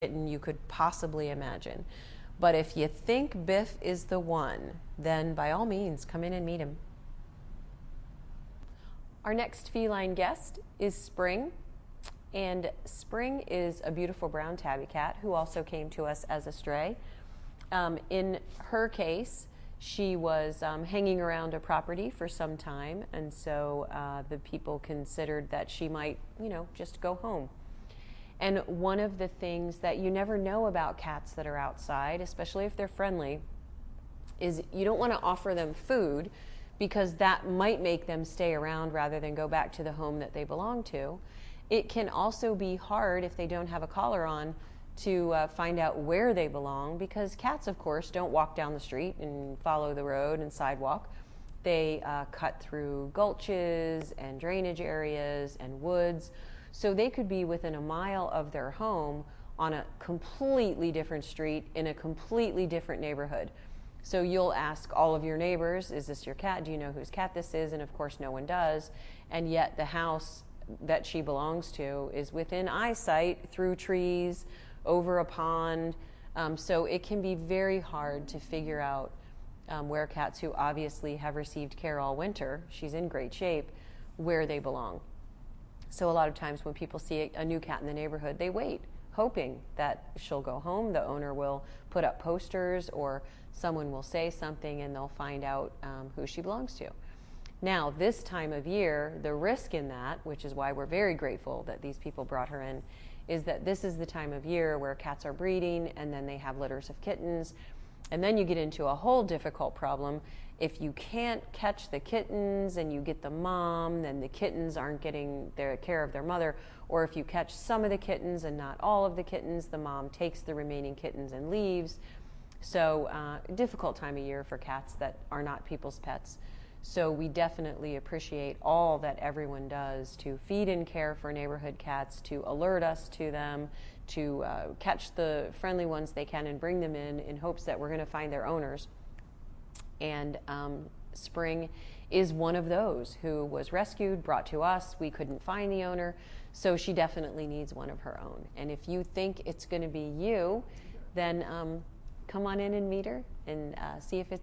you could possibly imagine. But if you think Biff is the one, then by all means, come in and meet him. Our next feline guest is Spring. And Spring is a beautiful brown tabby cat who also came to us as a stray. In her case, she was hanging around a property for some time, and so the people considered that she might, just go home. And one of the things that you never know about cats that are outside, especially if they're friendly, is you don't want to offer them food because that might make them stay around rather than go back to the home that they belong to. It can also be hard if they don't have a collar on to find out where they belong, because cats, of course, don't walk down the street and follow the road and sidewalk. They cut through gulches and drainage areas and woods. So they could be within a mile of their home on a completely different street in a completely different neighborhood. So you'll ask all of your neighbors, is this your cat? Do you know whose cat this is? And of course no one does. And yet the house that she belongs to is within eyesight, through trees, over a pond. So it can be very hard to figure out where cats who obviously have received care all winter, she's in great shape, where they belong. So a lot of times when people see a new cat in the neighborhood, they wait, hoping that she'll go home, the owner will put up posters, or someone will say something and they'll find out who she belongs to. Now, this time of year, the risk in that, which is why we're very grateful that these people brought her in, is that this is the time of year where cats are breeding and then they have litters of kittens. And then you get into a whole difficult problem. If you can't catch the kittens and you get the mom, then the kittens aren't getting their care of their mother. Or if you catch some of the kittens and not all of the kittens, the mom takes the remaining kittens and leaves. So difficult time of year for cats that are not people's pets. So we definitely appreciate all that everyone does to feed and care for neighborhood cats, to alert us to them, to catch the friendly ones they can and bring them in hopes that we're going to find their owners. And Spring is one of those who was rescued, brought to us. We couldn't find the owner, so she definitely needs one of her own. And if you think it's going to be you, then come on in and meet her and see if it's